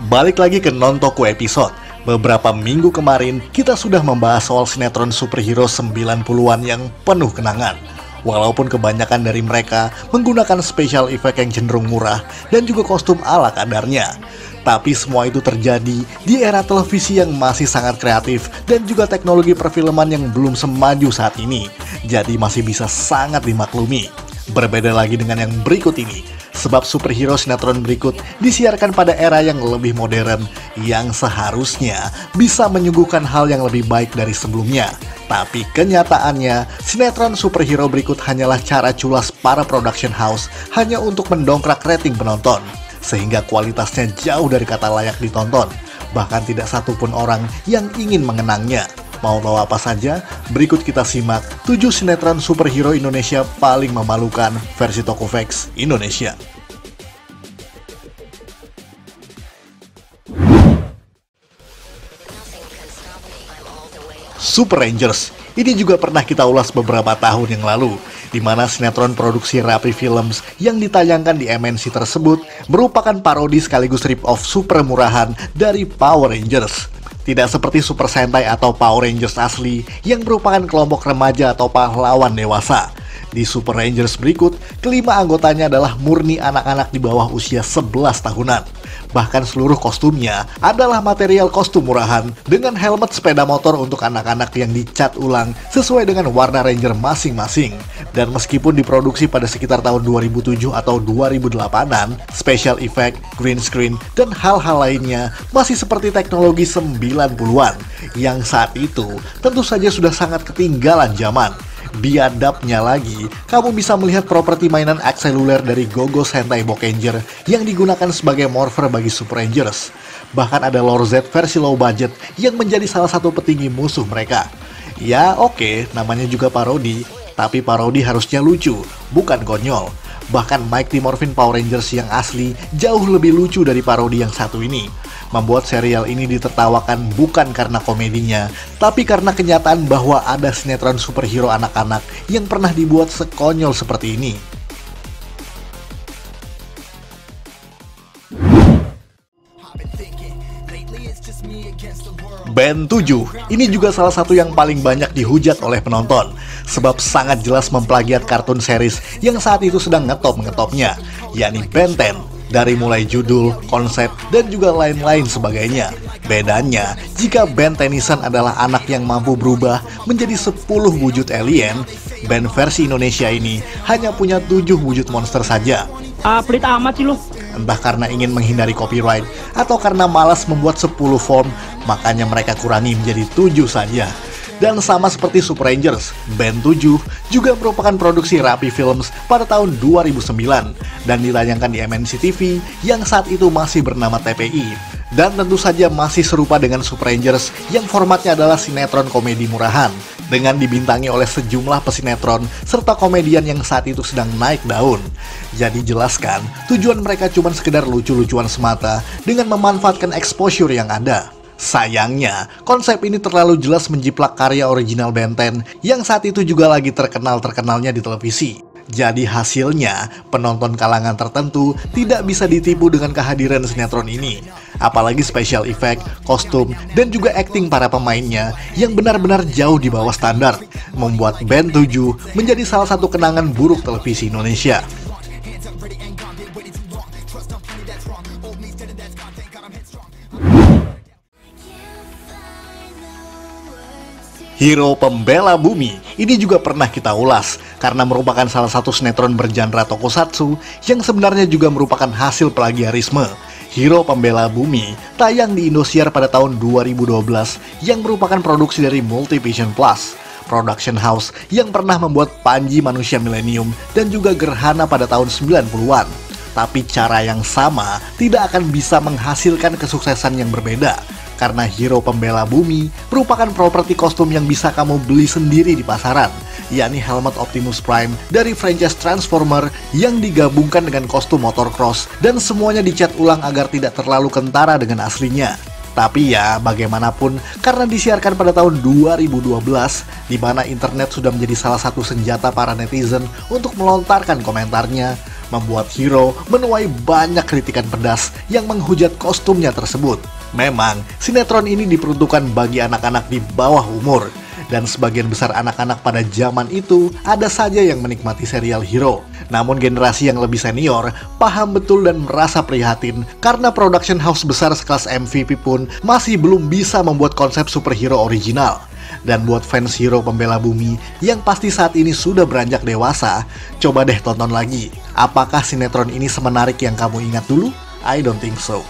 Balik lagi ke Nontoku episode. Beberapa minggu kemarin, kita sudah membahas soal sinetron superhero 90-an yang penuh kenangan. Walaupun kebanyakan dari mereka menggunakan special effect yang cenderung murah dan juga kostum ala kadarnya. Tapi semua itu terjadi di era televisi yang masih sangat kreatif dan juga teknologi perfilman yang belum semaju saat ini. Jadi masih bisa sangat dimaklumi. Berbeda lagi dengan yang berikut ini, sebab superhero sinetron berikut disiarkan pada era yang lebih modern, yang seharusnya bisa menyuguhkan hal yang lebih baik dari sebelumnya. Tapi kenyataannya, sinetron superhero berikut hanyalah cara culas para production house hanya untuk mendongkrak rating penonton, sehingga kualitasnya jauh dari kata layak ditonton. Bahkan tidak satupun orang yang ingin mengenangnya. Mau tahu apa saja? Berikut kita simak 7 sinetron superhero Indonesia paling memalukan versi Tokopedia Indonesia. Super Rangers. Ini juga pernah kita ulas beberapa tahun yang lalu, di mana sinetron produksi Rapi Films yang ditayangkan di MNC tersebut merupakan parodi sekaligus rip-off super murahan dari Power Rangers. Tidak seperti Super Sentai atau Power Rangers asli yang merupakan kelompok remaja atau pahlawan dewasa. Di Super Rangers berikut, kelima anggotanya adalah murni anak-anak di bawah usia 11 tahunan. Bahkan seluruh kostumnya adalah material kostum murahan dengan helmet sepeda motor untuk anak-anak yang dicat ulang sesuai dengan warna Ranger masing-masing. Dan meskipun diproduksi pada sekitar tahun 2007 atau 2008-an, special effect, green screen, dan hal-hal lainnya masih seperti teknologi 90-an yang saat itu tentu saja sudah sangat ketinggalan zaman. Biadabnya lagi, kamu bisa melihat properti mainan akseluler dari Gogo Sentai Bokenger yang digunakan sebagai morpher bagi Super Rangers. Bahkan ada Lord Z versi low budget yang menjadi salah satu petinggi musuh mereka. Ya oke, namanya juga parodi, tapi parodi harusnya lucu, bukan konyol. Bahkan Mighty Morphin Power Rangers yang asli jauh lebih lucu dari parodi yang satu ini. Membuat serial ini ditertawakan bukan karena komedinya, tapi karena kenyataan bahwa ada sinetron superhero anak-anak yang pernah dibuat sekonyol seperti ini. Ben 7, ini juga salah satu yang paling banyak dihujat oleh penonton, sebab sangat jelas memplagiat kartun series yang saat itu sedang ngetop-ngetopnya, yakni Ben 10. Dari mulai judul, konsep, dan juga lain-lain sebagainya. Bedanya, jika Ben Tennyson adalah anak yang mampu berubah menjadi 10 wujud alien, Ben versi Indonesia ini hanya punya 7 wujud monster saja. Pelit amat sih lo. Entah karena ingin menghindari copyright, atau karena malas membuat 10 form, makanya mereka kurangi menjadi 7 saja. Dan sama seperti Super Rangers, Ben 7 juga merupakan produksi Rapi Films pada tahun 2009 dan ditayangkan di MNC TV yang saat itu masih bernama TPI. Dan tentu saja masih serupa dengan Super Rangers yang formatnya adalah sinetron komedi murahan dengan dibintangi oleh sejumlah pesinetron serta komedian yang saat itu sedang naik daun. Jadi jelaskan, tujuan mereka cuma sekedar lucu-lucuan semata dengan memanfaatkan exposure yang ada. Sayangnya, konsep ini terlalu jelas menjiplak karya original Ben 10 yang saat itu juga lagi terkenal-terkenalnya di televisi. Jadi hasilnya, penonton kalangan tertentu tidak bisa ditipu dengan kehadiran sinetron ini. Apalagi special effect, kostum, dan juga akting para pemainnya yang benar-benar jauh di bawah standar, membuat Ben 7 menjadi salah satu kenangan buruk televisi Indonesia. Hero Pembela Bumi, ini juga pernah kita ulas karena merupakan salah satu sinetron bergenre tokusatsu yang sebenarnya juga merupakan hasil plagiarisme. Hero Pembela Bumi tayang di Indosiar pada tahun 2012 yang merupakan produksi dari Multivision Plus, production house yang pernah membuat Panji Manusia Milenium dan juga Gerhana pada tahun 90-an. Tapi cara yang sama tidak akan bisa menghasilkan kesuksesan yang berbeda. Karena Hero Pembela Bumi merupakan properti kostum yang bisa kamu beli sendiri di pasaran, yakni helmet Optimus Prime dari franchise Transformer yang digabungkan dengan kostum motocross dan semuanya dicat ulang agar tidak terlalu kentara dengan aslinya. Tapi ya, bagaimanapun, karena disiarkan pada tahun 2012, di mana internet sudah menjadi salah satu senjata para netizen untuk melontarkan komentarnya, membuat Hiro menuai banyak kritikan pedas yang menghujat kostumnya tersebut. Memang, sinetron ini diperuntukkan bagi anak-anak di bawah umur, dan sebagian besar anak-anak pada zaman itu ada saja yang menikmati serial Hiro. Namun generasi yang lebih senior paham betul dan merasa prihatin karena production house besar sekelas MVP pun masih belum bisa membuat konsep superhero original. Dan buat fans Hiro pembela bumi yang pasti saat ini sudah beranjak dewasa, coba deh tonton lagi. Apakah sinetron ini semenarik yang kamu ingat dulu? I don't think so.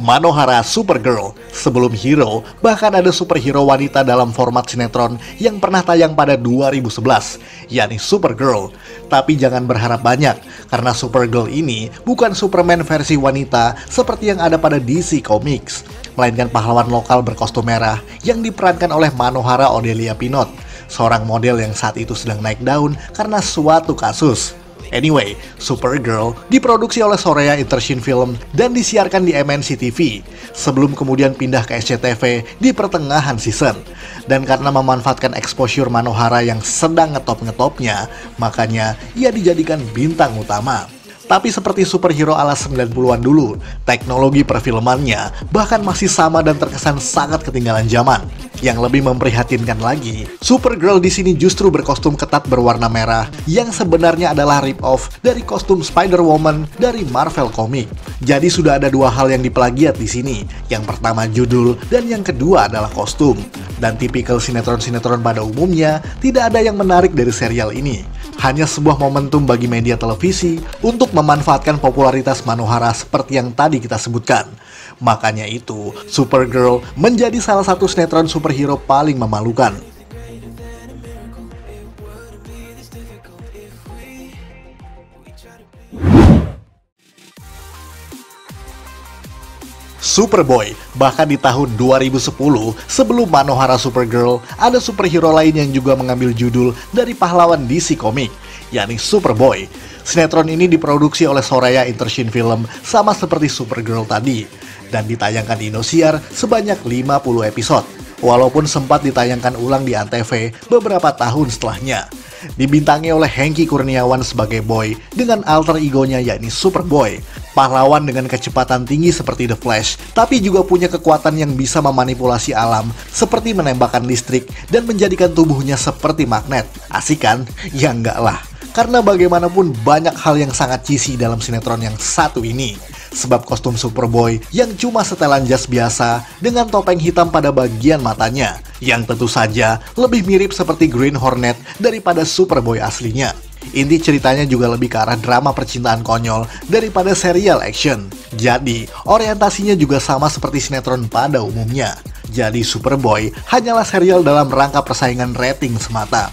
Manohara Supergirl. Sebelum Hiro, bahkan ada superhero wanita dalam format sinetron yang pernah tayang pada 2011, yakni Supergirl. Tapi jangan berharap banyak, karena Supergirl ini bukan Superman versi wanita seperti yang ada pada DC Comics, melainkan pahlawan lokal berkostum merah yang diperankan oleh Manohara Odelia Pinot, seorang model yang saat itu sedang naik daun karena suatu kasus. Anyway, Supergirl diproduksi oleh Soraya Entertainment Film dan disiarkan di MNC TV, sebelum kemudian pindah ke SCTV di pertengahan season. Dan karena memanfaatkan exposure Manohara yang sedang ngetop-ngetopnya, makanya ia dijadikan bintang utama. Tapi seperti superhero ala 90-an dulu, teknologi perfilmannya bahkan masih sama dan terkesan sangat ketinggalan zaman. Yang lebih memprihatinkan lagi, Supergirl di sini justru berkostum ketat berwarna merah yang sebenarnya adalah rip-off dari kostum Spider-Woman dari Marvel Comics. Jadi sudah ada dua hal yang diplagiat di sini. Yang pertama judul dan yang kedua adalah kostum. Dan tipikal sinetron-sinetron pada umumnya tidak ada yang menarik dari serial ini. Hanya sebuah momentum bagi media televisi untuk memanfaatkan popularitas Manohara seperti yang tadi kita sebutkan. Makanya itu, Supergirl menjadi salah satu sinetron superhero paling memalukan. Superboy. Bahkan di tahun 2010, sebelum Manohara Supergirl, ada superhero lain yang juga mengambil judul dari pahlawan DC Comics, yakni Superboy. Sinetron ini diproduksi oleh Soraya Entertainment Film sama seperti Supergirl tadi, dan ditayangkan di Indosiar sebanyak 50 episode, walaupun sempat ditayangkan ulang di Antv beberapa tahun setelahnya. Dibintangi oleh Hengky Kurniawan sebagai Boy dengan alter egonya yakni Superboy, pahlawan dengan kecepatan tinggi seperti The Flash, tapi juga punya kekuatan yang bisa memanipulasi alam seperti menembakkan listrik dan menjadikan tubuhnya seperti magnet. Asik kan? Ya enggak lah. Karena bagaimanapun banyak hal yang sangat cheesy dalam sinetron yang satu ini. Sebab kostum Superboy yang cuma setelan jas biasa dengan topeng hitam pada bagian matanya, yang tentu saja lebih mirip seperti Green Hornet daripada Superboy aslinya. Inti ceritanya juga lebih ke arah drama percintaan konyol daripada serial action. Jadi, orientasinya juga sama seperti sinetron pada umumnya. Jadi Superboy hanyalah serial dalam rangka persaingan rating semata.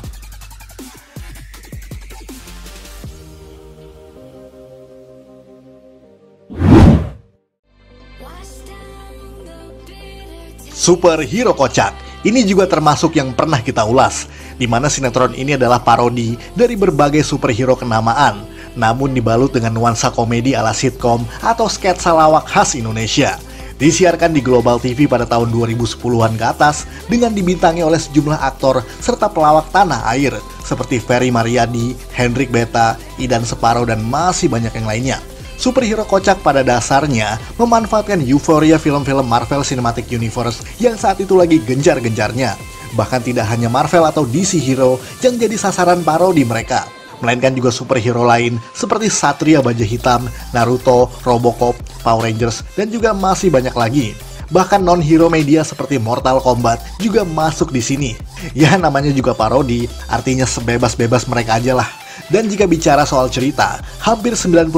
Superhero kocak. Ini juga termasuk yang pernah kita ulas, di mana sinetron ini adalah parodi dari berbagai superhero kenamaan, namun dibalut dengan nuansa komedi ala sitkom atau sketsa lawak khas Indonesia. Disiarkan di Global TV pada tahun 2010-an ke atas dengan dibintangi oleh sejumlah aktor serta pelawak tanah air seperti Ferry Mariadi, Hendrik Beta, Idan Separo, dan masih banyak yang lainnya. Superhero kocak pada dasarnya memanfaatkan euforia film-film Marvel Cinematic Universe yang saat itu lagi gencar-gencarnya. Bahkan tidak hanya Marvel atau DC Hero yang jadi sasaran parodi mereka, melainkan juga superhero lain seperti Satria Baja Hitam, Naruto, Robocop, Power Rangers, dan juga masih banyak lagi. Bahkan non-hero media seperti Mortal Kombat juga masuk di sini. Ya namanya juga parodi, artinya sebebas-bebas mereka aja lah. Dan jika bicara soal cerita, hampir 90%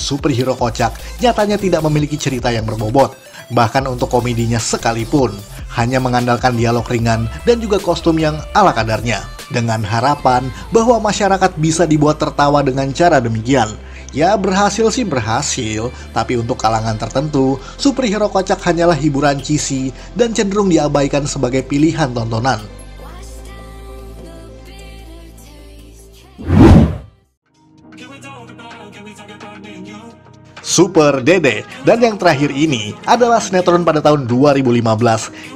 superhero kocak nyatanya tidak memiliki cerita yang berbobot. Bahkan untuk komedinya sekalipun, hanya mengandalkan dialog ringan dan juga kostum yang ala kadarnya. Dengan harapan bahwa masyarakat bisa dibuat tertawa dengan cara demikian. Ya berhasil sih berhasil, tapi untuk kalangan tertentu, superhero kocak hanyalah hiburan cheesy dan cenderung diabaikan sebagai pilihan tontonan. Super Dede. Dan yang terakhir ini adalah sinetron pada tahun 2015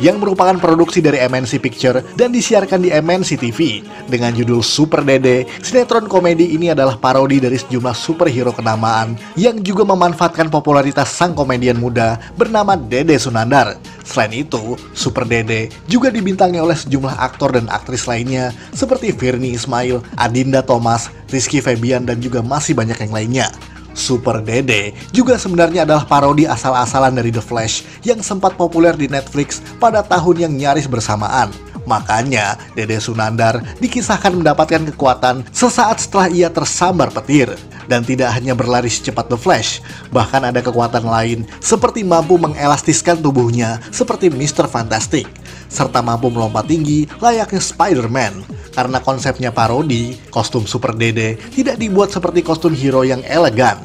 yang merupakan produksi dari MNC Picture dan disiarkan di MNC TV. Dengan judul Super Dede, sinetron komedi ini adalah parodi dari sejumlah superhero kenamaan yang juga memanfaatkan popularitas sang komedian muda bernama Dede Sunandar. Selain itu, Super Dede juga dibintangi oleh sejumlah aktor dan aktris lainnya seperti Virnie Ismail, Adinda Thomas, Rizky Febian, dan juga masih banyak yang lainnya. Super Dede juga sebenarnya adalah parodi asal-asalan dari The Flash yang sempat populer di Netflix pada tahun yang nyaris bersamaan. Makanya, Dede Sunandar dikisahkan mendapatkan kekuatan sesaat setelah ia tersambar petir. Dan tidak hanya berlari secepat The Flash, bahkan ada kekuatan lain seperti mampu mengelastiskan tubuhnya seperti Mr. Fantastic, serta mampu melompat tinggi layaknya Spider-Man. Karena konsepnya parodi, kostum Super Dede tidak dibuat seperti kostum hero yang elegan,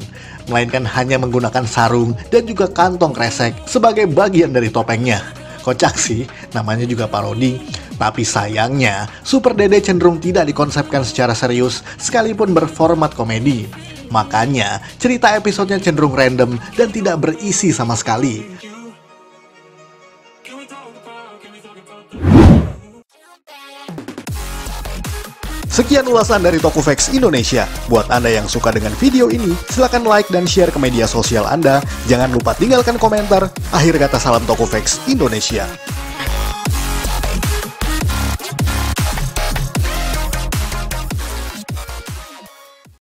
melainkan hanya menggunakan sarung dan juga kantong kresek sebagai bagian dari topengnya. Kocak sih, namanya juga parodi. Tapi sayangnya, Super Dede cenderung tidak dikonsepkan secara serius sekalipun berformat komedi. Makanya, cerita episodenya cenderung random dan tidak berisi sama sekali. Sekian ulasan dari Tokofax Indonesia. Buat Anda yang suka dengan video ini, silahkan like dan share ke media sosial Anda. Jangan lupa tinggalkan komentar. Akhir kata, salam Tokofax Indonesia.